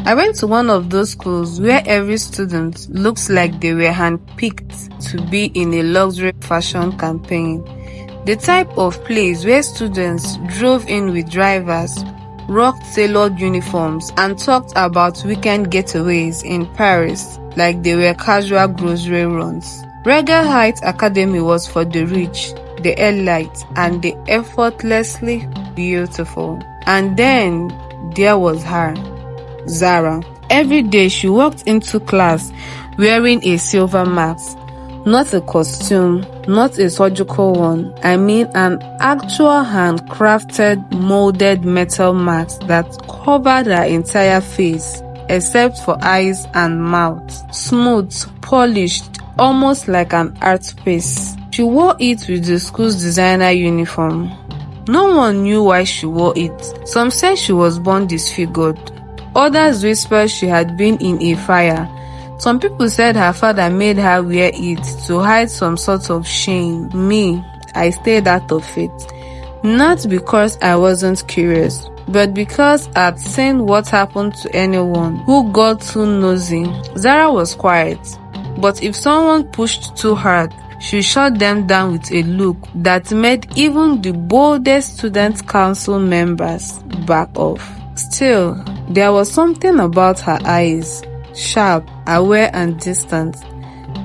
I went to one of those schools where every student looks like they were handpicked to be in a luxury fashion campaign. The type of place where students drove in with drivers, rocked tailored uniforms, and talked about weekend getaways in Paris like they were casual grocery runs. Regal Heights Academy was for the rich, the elite, and the effortlessly beautiful. And then there was her, Zara. Every day she walked into class wearing a silver mask. Not a costume, not a surgical one. I mean an actual handcrafted molded metal mask that covered her entire face except for eyes and mouth. Smooth, polished, almost like an art piece. She wore it with the school's designer uniform. No one knew why she wore it. Some said she was born disfigured. Others whispered she had been in a fire. Some people said her father made her wear it to hide some sort of shame. Me, I stayed out of it. Not because I wasn't curious, but because I'd seen what happened to anyone who got too nosy. Zara was quiet, but if someone pushed too hard, she shut them down with a look that made even the boldest student council members back off. Still, there was something about her eyes, sharp, aware and distant,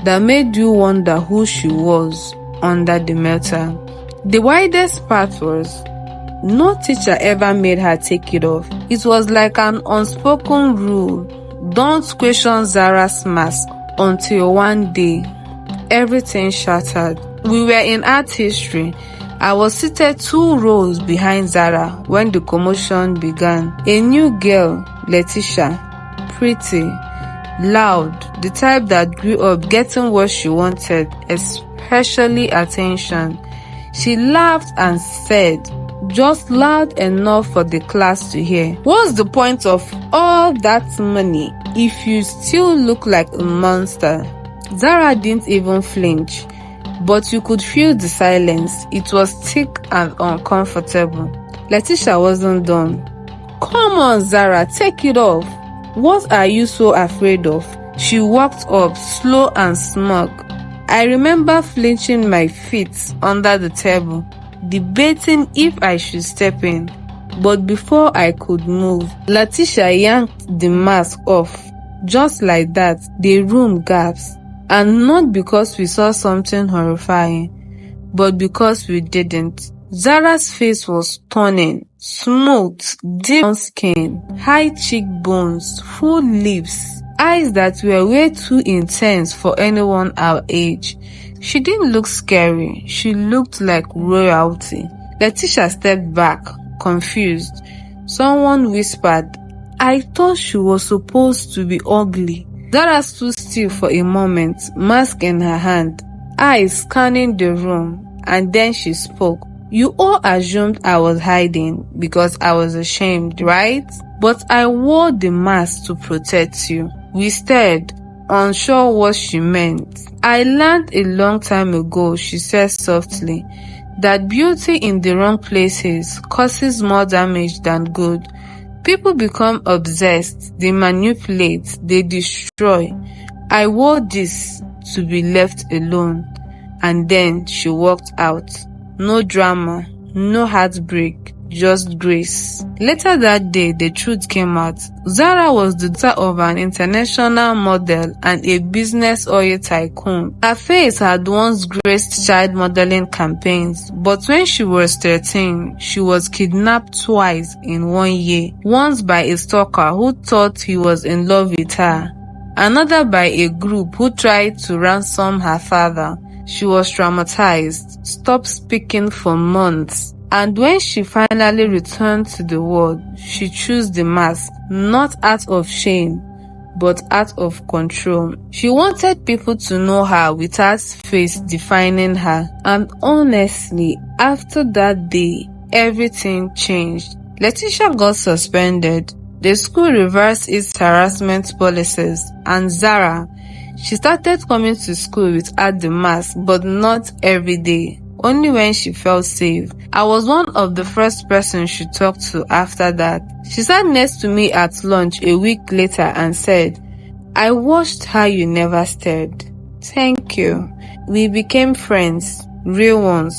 that made you wonder who she was under the metal. The widest part was, no teacher ever made her take it off. It was like an unspoken rule. Don't question Zara's mask. Until one day, everything shattered. We were in art history. I was seated 2 rows behind Zara when the commotion began. A new girl, Letitia, pretty, loud, the type that grew up getting what she wanted, especially attention. She laughed and said, just loud enough for the class to hear, "What's the point of all that money if you still look like a monster?" Zara didn't even flinch, but you could feel the silence. It was thick and uncomfortable. Letitia wasn't done. "Come on, Zara, take it off. What are you so afraid of?" She walked up, slow and smug. I remember flinching my feet under the table, debating if I should step in. But before I could move, Letitia yanked the mask off. Just like that, the room gasped. And not because we saw something horrifying, but because we didn't. Zara's face was stunning, smooth, deep skin, high cheekbones, full lips, eyes that were way too intense for anyone our age. She didn't look scary, she looked like royalty. Letitia stepped back, confused. Someone whispered, "I thought she was supposed to be ugly." Zara stood still for a moment, mask in her hand, eyes scanning the room, and then she spoke. "You all assumed I was hiding because I was ashamed, right? But I wore the mask to protect you." We stared, unsure what she meant. "I learned a long time ago," she said softly, "that beauty in the wrong places causes more damage than good. People become obsessed, they manipulate, they destroy. I wore this to be left alone." And then she walked out. No drama, no heartbreak, just grace. Later that day, the truth came out. Zara was the daughter of an international model and a business oil tycoon. Her face had once graced child modeling campaigns, but when she was 13, she was kidnapped twice in 1 year. Once by a stalker who thought he was in love with her, another by a group who tried to ransom her father. She was traumatized, stopped speaking for months. And when she finally returned to the world, she chose the mask, not out of shame, but out of control. She wanted people to know her without face defining her. And honestly, after that day, everything changed. Letitia got suspended. The school reversed its harassment policies, and Zara, she started coming to school without the mask, but not every day. only when she felt safe. I was one of the first persons she talked to after that. She sat next to me at lunch a week later and said, "I watched how you never stared. Thank you." We became friends, real ones,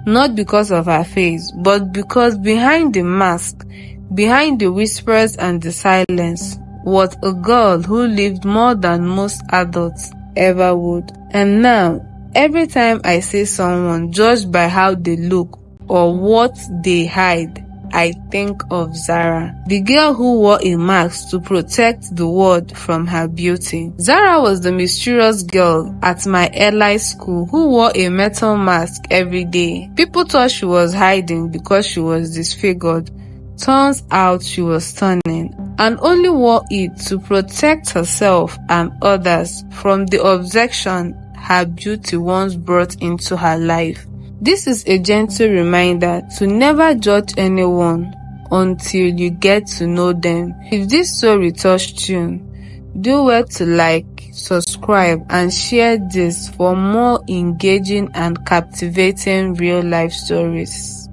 not because of her face, but because behind the mask, behind the whispers and the silence, was a girl who lived more than most adults ever would. And now, every time I see someone judged by how they look or what they hide, I think of Zara, the girl who wore a mask to protect the world from her beauty. Zara was the mysterious girl at my early school who wore a metal mask every day. People thought she was hiding because she was disfigured. Turns out she was stunning and only wore it to protect herself and others from the obsession her beauty once brought into her life. This is a gentle reminder to never judge anyone until you get to know them. If this story touched you, do well to like, subscribe, and share this for more engaging and captivating real life stories.